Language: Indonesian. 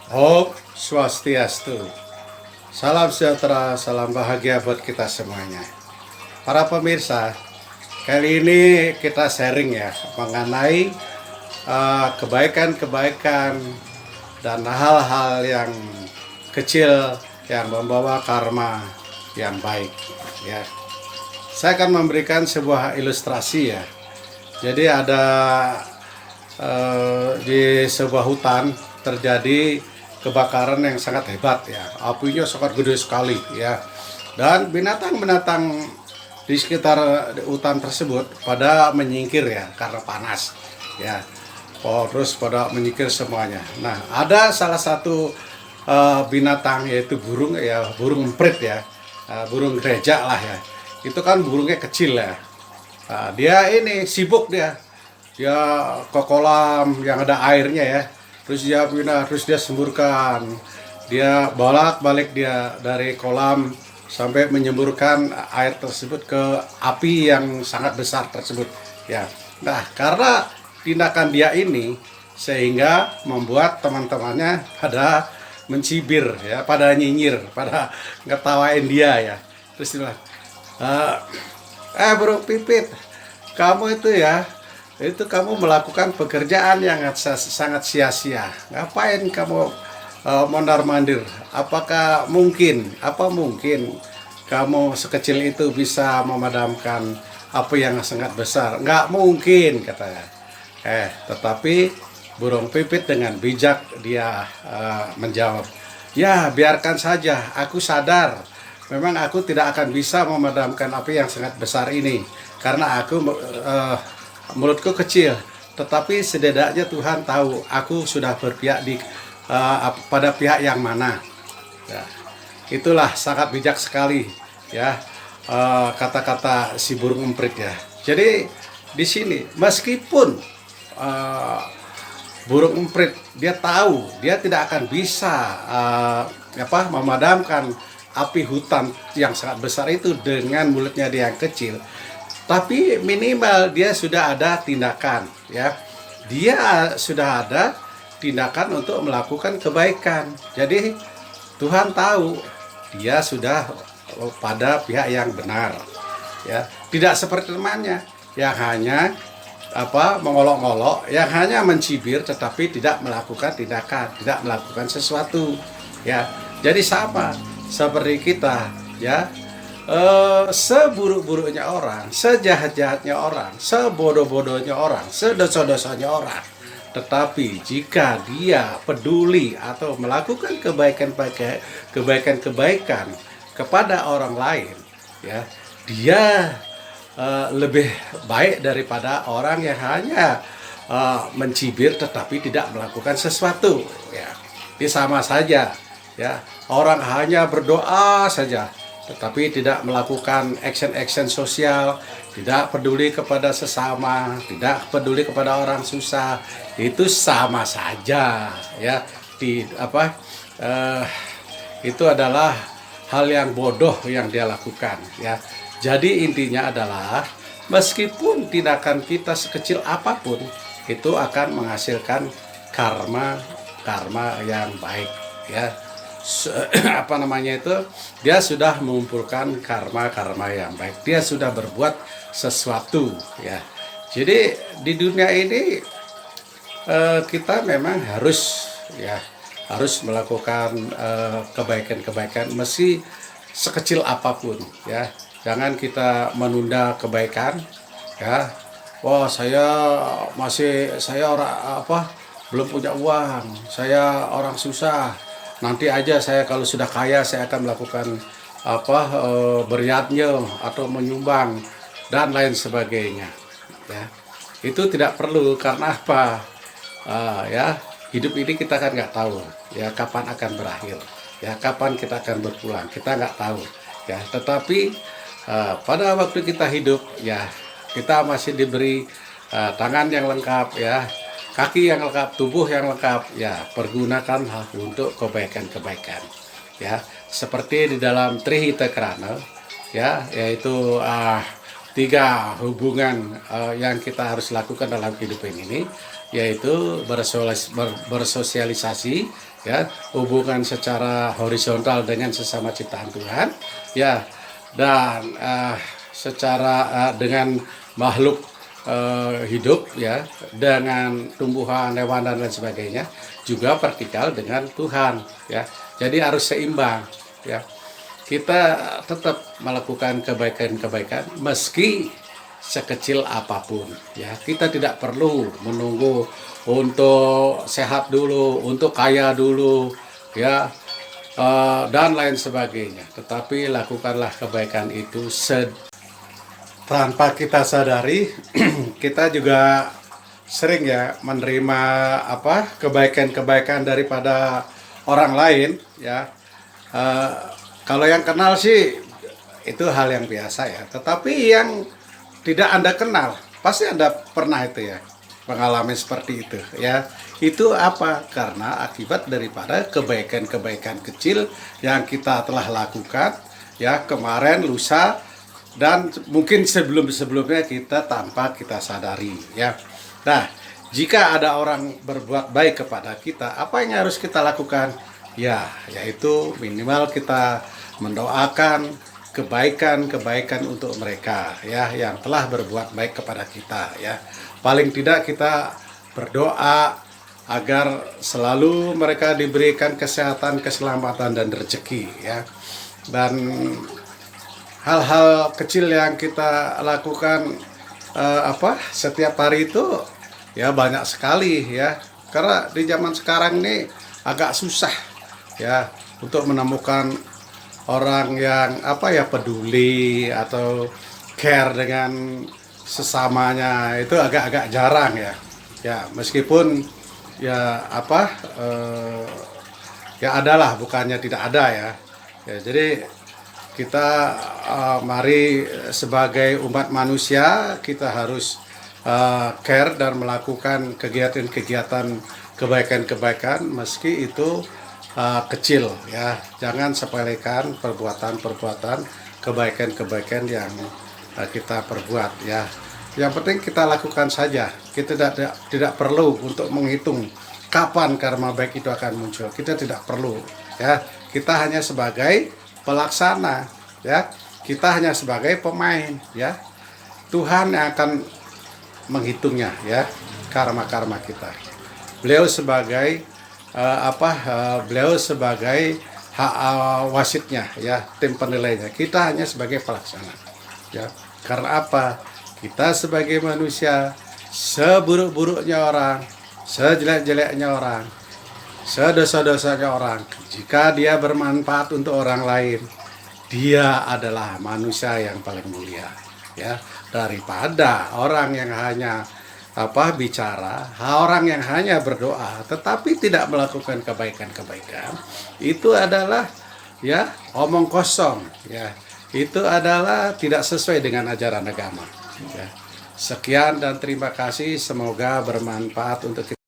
Om Swastiastu. Salam sejahtera, salam bahagia buat kita semuanya. Para pemirsa, kali ini kita sharing ya mengenai kebaikan-kebaikan dan hal-hal yang kecil yang membawa karma yang baik ya. Saya akan memberikan sebuah ilustrasi ya. Jadi ada di sebuah hutan terjadi kebakaran yang sangat hebat ya. Apinya sangat gede sekali ya. Dan binatang-binatang di sekitar hutan tersebut pada menyingkir ya karena panas ya. Oh, terus pada menyingkir semuanya. Nah, ada salah satu binatang yaitu burung ya, burung emprit ya. Burung gereja lah ya. Itu kan burungnya kecil ya. Nah, dia ini sibuk dia ke kolam yang ada airnya ya, terus dia pindah, terus dia semburkan, dia bolak-balik dia dari kolam sampai menyemburkan air tersebut ke api yang sangat besar tersebut ya. Nah, karena tindakan dia ini sehingga membuat teman-temannya pada mencibir ya, pada nyinyir, pada ngetawain dia ya. Terus dia bilang, Bro Pipit, kamu itu kamu melakukan pekerjaan yang sangat sia-sia. Ngapain kamu mondar-mandir? Apa mungkin kamu sekecil itu bisa memadamkan api yang sangat besar? Nggak mungkin, katanya. Tetapi burung pipit dengan bijak dia menjawab, ya biarkan saja, aku sadar memang aku tidak akan bisa memadamkan api yang sangat besar ini karena aku mulutku kecil, tetapi setidaknya Tuhan tahu aku sudah berpihak pada pihak yang mana ya. Itulah sangat bijak sekali ya, kata-kata si burung emprit ya. Jadi di sini meskipun burung emprit dia tahu dia tidak akan bisa memadamkan api hutan yang sangat besar itu dengan mulutnya dia yang kecil, tapi minimal dia sudah ada tindakan ya. Dia sudah ada tindakan untuk melakukan kebaikan. Jadi Tuhan tahu dia sudah pada pihak yang benar ya. Tidak seperti temannya yang hanya mengolok-olok, yang hanya mencibir tetapi tidak melakukan tindakan, tidak melakukan sesuatu ya. Jadi sama seperti kita ya. Seburuk-buruknya orang, sejahat-jahatnya orang, sebodoh-bodohnya orang, sedosa-dosanya orang, tetapi jika dia peduli atau melakukan kebaikan-kebaikan kepada orang lain ya, dia lebih baik daripada orang yang hanya mencibir tetapi tidak melakukan sesuatu ya. Ini sama saja ya, orang hanya berdoa saja tetapi tidak melakukan action sosial, tidak peduli kepada sesama, tidak peduli kepada orang susah, itu sama saja ya. Itu adalah hal yang bodoh yang dia lakukan ya. Jadi intinya adalah meskipun tindakan kita sekecil apapun itu akan menghasilkan karma yang baik ya. Dia sudah mengumpulkan karma yang baik, dia sudah berbuat sesuatu ya. Jadi di dunia ini kita memang harus melakukan kebaikan meski sekecil apapun ya. Jangan kita menunda kebaikan ya. Wah, saya belum punya uang, saya orang susah, nanti aja saya kalau sudah kaya saya akan melakukan beriatnya atau menyumbang dan lain sebagainya ya. Itu tidak perlu, karena apa ya, hidup ini kita kan nggak tahu ya kapan akan berakhir ya, kapan kita akan berpulang kita nggak tahu ya. Tetapi pada waktu kita hidup ya, kita masih diberi tangan yang lengkap ya, kaki yang lengkap, tubuh yang lengkap ya, pergunakanlah untuk kebaikan ya. Seperti di dalam Trihita Karana ya, yaitu 3 hubungan yang kita harus lakukan dalam hidup ini, yaitu bersosialisasi ya, hubungan secara horizontal dengan sesama ciptaan Tuhan, ya, dan secara dengan makhluk hidup, ya, dengan tumbuhan, hewan dan lain sebagainya, juga vertikal dengan Tuhan, ya. Jadi harus seimbang, ya. Kita tetap melakukan kebaikan-kebaikan meski sekecil apapun, ya. Kita tidak perlu menunggu untuk sehat dulu, untuk kaya dulu, ya, dan lain sebagainya. Tetapi lakukanlah kebaikan itu tanpa kita sadari. Kita juga sering, ya, menerima kebaikan-kebaikan daripada orang lain, ya. Kalau yang kenal sih itu hal yang biasa, ya. Tetapi yang tidak Anda kenal, pasti Anda pernah itu, ya, mengalami seperti itu, ya. Itu apa? Karena akibat daripada kebaikan-kebaikan kecil yang kita telah lakukan, ya, kemarin, lusa, dan mungkin sebelum-sebelumnya kita tanpa kita sadari, ya. Nah, jika ada orang berbuat baik kepada kita, apa yang harus kita lakukan? Ya, yaitu minimal kita mendoakan kebaikan-kebaikan untuk mereka, ya, yang telah berbuat baik kepada kita, ya. Paling tidak kita berdoa agar selalu mereka diberikan kesehatan, keselamatan dan rezeki, ya. Dan hal-hal kecil yang kita lakukan setiap hari itu, ya, banyak sekali, ya. Karena di zaman sekarang ini agak susah, ya, untuk menemukan orang yang peduli atau care dengan sesamanya. Itu agak-agak jarang, ya. Ya, meskipun ya ya adalah, bukannya tidak ada, ya. Ya, jadi kita mari sebagai umat manusia kita harus care dan melakukan kegiatan-kegiatan kebaikan-kebaikan meski itu kecil, ya. Jangan sepelekan perbuatan-perbuatan kebaikan-kebaikan yang kita perbuat, ya. Yang penting kita lakukan saja. Kita tidak perlu untuk menghitung kapan karma baik itu akan muncul. Kita tidak perlu, ya. Kita hanya sebagai pelaksana, ya. Kita hanya sebagai pemain, ya. Tuhan yang akan menghitungnya, ya, karma-karma kita. Beliau sebagai wasitnya, ya, tim penilainya. Kita hanya sebagai pelaksana, ya. Karena apa? Kita sebagai manusia, seburuk-buruknya orang, sejelek-jeleknya orang, sedosa-dosanya orang, jika dia bermanfaat untuk orang lain, dia adalah manusia yang paling mulia, ya, daripada orang yang hanya bicara, orang yang hanya berdoa tetapi tidak melakukan kebaikan-kebaikan. Itu adalah, ya, omong kosong, ya. Itu adalah tidak sesuai dengan ajaran agama, ya. Sekian dan terima kasih, semoga bermanfaat untuk kita.